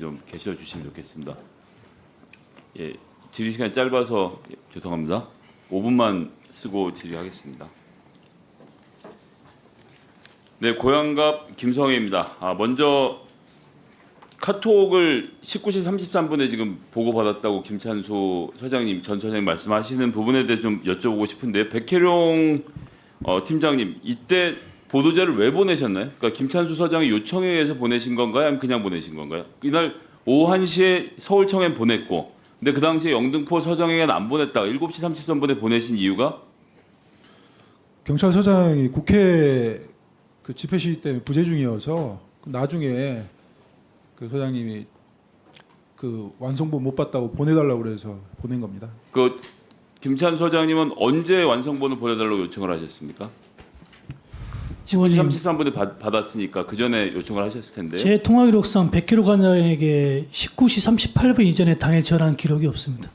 좀 계셔 주시면 좋겠습니다. 예, 질의 시간이 짧아서 죄송합니다. 5분만 쓰고 질의하겠습니다. 네, 고양갑 김성혜입니다. 먼저 카톡을 19시 33분에 지금 보고받았다고 김찬수 서장님, 전 서장님 말씀하시는 부분에 대해 좀 여쭤보고 싶은데, 백혜룡 팀장님, 이때 보도자를 왜 보내셨나요? 그러니까 김찬수 서장이 요청에 의해서 보내신 건가요? 아니면 그냥 보내신 건가요? 이날 오후 1시에 서울청에 보냈고, 근데 그 당시에 영등포 서장에게는 안 보냈다가 7시 33분에 보내신 이유가? 경찰서장이 국회 그 집회 시위 때문에 부재 중이어서 나중에 그 소장님이 그 완성본 못 봤다고 보내달라고 그래서 보낸 겁니다. 그 김찬수 서장님은 언제 완성본을 보내달라고 요청을 하셨습니까? 19시 33분에 받았으니까 그 전에 요청을 하셨을 텐데요. 제 통화 기록상 백혜룡 과장에게 19시 38분 이전에 당일 전화한 기록이 없습니다.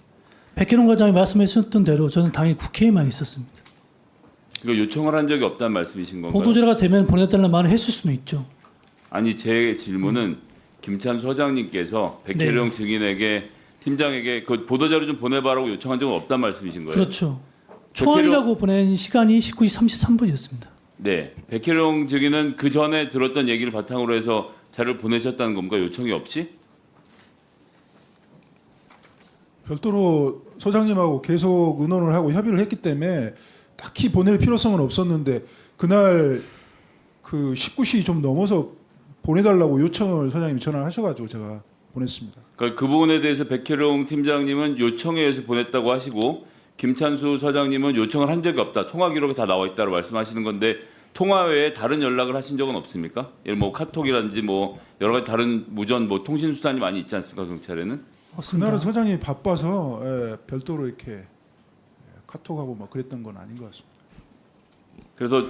백혜룡 과장이 말씀하셨던 대로 저는 당일 국회에만 있었습니다. 이거 요청을 한 적이 없다는 말씀이신 건가요? 보도자료가 되면 보내달라는 말을 했을 수는 있죠. 아니, 제 질문은 김찬수 서장님께서 백혜룡 증인에게 팀장에게 그 보도자료 좀 보내봐라고 요청한 적은 없다는 말씀이신 거예요? 그렇죠. 초안이라고 보낸 시간이 19시 33분이었습니다. 네, 백혜룡 증인은 그 전에 들었던 얘기를 바탕으로 해서 자료를 보내셨다는 겁니까? 요청이 없이? 별도로 소장님하고 계속 의논을 하고 협의를 했기 때문에 딱히 보낼 필요성은 없었는데 그날 그 19시 좀 넘어서 보내달라고 요청을 소장님이 전화를 하셔가지고 제가 보냈습니다. 그러니까 그 부분에 대해서 백혜룡 팀장님은 요청에 의해서 보냈다고 하시고 김찬수 서장님은 요청을 한 적이 없다. 통화 기록에 다 나와 있다고 말씀하시는 건데 통화 외에 다른 연락을 하신 적은 없습니까? 예를 뭐 카톡이라든지 뭐 여러 가지 다른 무전 뭐 통신 수단이 많이 있지 않습니까? 경찰에는? 없습니다. 그날은 소장님이 바빠서 별도로 이렇게 카톡하고 막 그랬던 건 아닌 것 같습니다. 그래서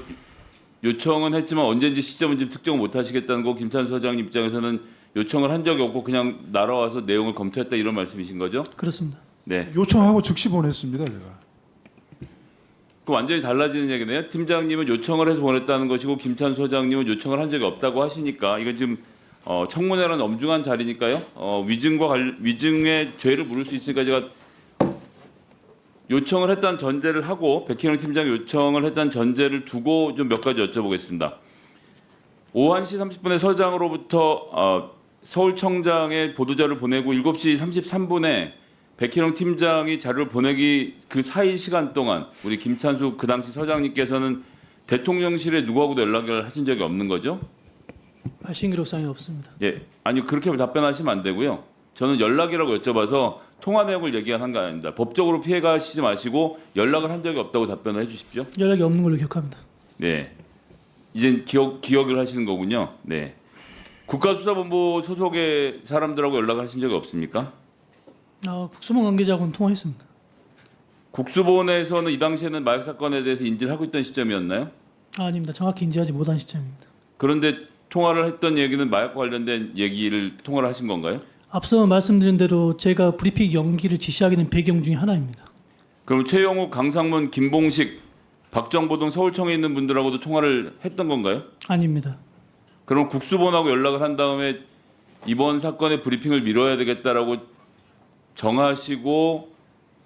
요청은 했지만 언제인지 시점은 지금 특정을 못 하시겠다는 거, 김찬수 서장님 입장에서는 요청을 한 적이 없고 그냥 날아와서 내용을 검토했다 이런 말씀이신 거죠? 그렇습니다. 네. 요청하고 즉시 보냈습니다, 제가. 그 완전히 달라지는 얘기네요. 팀장님은 요청을 해서 보냈다는 것이고 김찬수 서장님은 요청을 한 적이 없다고 하시니까 이건 지금 청문회라는 엄중한 자리니까요. 위증의 죄를 물을 수 있으니까 제가 요청을 했다는 전제를 하고 백혜룡 팀장이 요청을 했다는 전제를 두고 좀 몇 가지 여쭤보겠습니다. 오후 1시 30분에 서장으로부터 서울청장에 보도자를 보내고 7시 33분에 백혜룡 팀장이 자료를 보내기 그 사이 시간 동안 우리 김찬수 그 당시 서장님께서는 대통령실에 누구하고도 연락을 하신 적이 없는 거죠? 발신 기록상에 없습니다. 예, 아니 그렇게 답변하시면 안 되고요. 저는 연락이라고 여쭤봐서 통화 내용을 얘기한 거 아닙니다. 법적으로 피해가시지 마시고 연락을 한 적이 없다고 답변을 해주십시오. 연락이 없는 걸로 기억합니다. 네, 이젠 기억을 하시는 거군요. 네, 국가수사본부 소속의 사람들하고 연락을 하신 적이 없습니까? 국수본 관계자하고는 통화했습니다. 국수본에서는 이 당시에는 마약 사건에 대해서 인지를 하고 있던 시점이었나요? 아닙니다. 정확히 인지하지 못한 시점입니다. 그런데 통화를 했던 얘기는 마약과 관련된 얘기를 통화를 하신 건가요? 앞서 말씀드린 대로 제가 브리핑 연기를 지시하게 된 배경 중에 하나입니다. 그럼 최영욱, 강상문, 김봉식, 박정보 등 서울청에 있는 분들하고도 통화를 했던 건가요? 아닙니다. 그럼 국수본하고 연락을 한 다음에 이번 사건의 브리핑을 미뤄야 되겠다라고 정하시고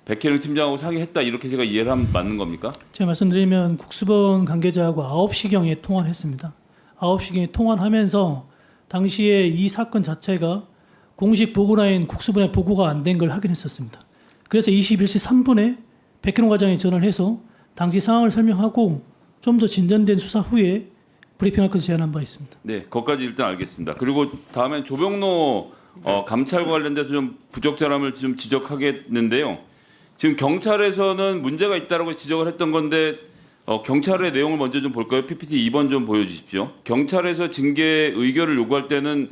백혜룡 팀장하고 상의했다 이렇게 제가 이해를 하면 맞는 겁니까? 제가 말씀드리면 국수본 관계자하고 9시경에 통화를 했습니다. 9시경에 통화를 하면서 당시에 이 사건 자체가 공식 보고라인 국수본에 보고가 안 된 걸 확인했었습니다. 그래서 21시 3분에 백혜룡 과장에 전화를 해서 당시 상황을 설명하고 좀 더 진전된 수사 후에 브리핑할 것을 제안한 바 있습니다. 네, 거기까지 일단 알겠습니다. 그리고 다음엔 조병로 감찰과 관련돼서 좀 부적절함을 좀 지적하겠는데요. 지금 경찰에서는 문제가 있다라고 지적을 했던 건데 경찰의 내용을 먼저 좀 볼까요? PPT 2번 좀 보여주십시오. 경찰에서 징계 의결을 요구할 때는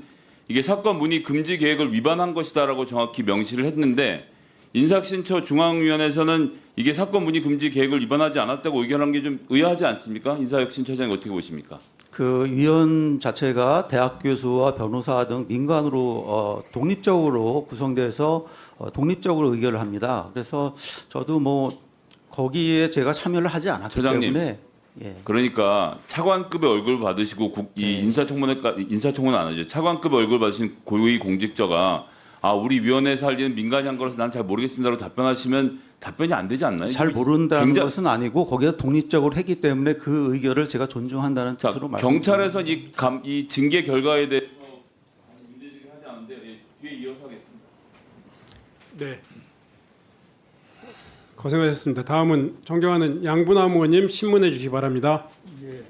이게 사건 문의 금지 계획을 위반한 것이다라고 정확히 명시를 했는데 인사혁신처 중앙위원회에서는 이게 사건 문의 금지 계획을 위반하지 않았다고 의견한 게 좀 의아하지 않습니까? 인사혁신처장이 어떻게 보십니까? 그 위원 자체가 대학 교수와 변호사 등 민간으로 독립적으로 구성돼서 독립적으로 의결을 합니다. 그래서 저도 뭐 거기에 제가 참여를 하지 않았기 처장님. 때문에 예. 그러니까 차관급의 월급을 받으시고 이 인사청문회 안 하죠. 차관급의 월급을 받으신 고위 공직자가 우리 위원회에서 할 일은 민간이 한 거라서 난 잘 모르겠습니다라고 답변하시면 답변이 안 되지 않나요? 잘 모른다는 굉장히- 것은 아니고 거기서 독립적으로 했기 때문에 그 의견을 제가 존중한다는 자, 뜻으로 말씀드립니다. 경찰에서 이 징계 결과에 대해서 문제제기 하지 않는데 뒤에 이어서 하겠습니다. 네. 고생하셨습니다. 다음은 존경하는 양분남 의원님 신문해 주시기 바랍니다. 예.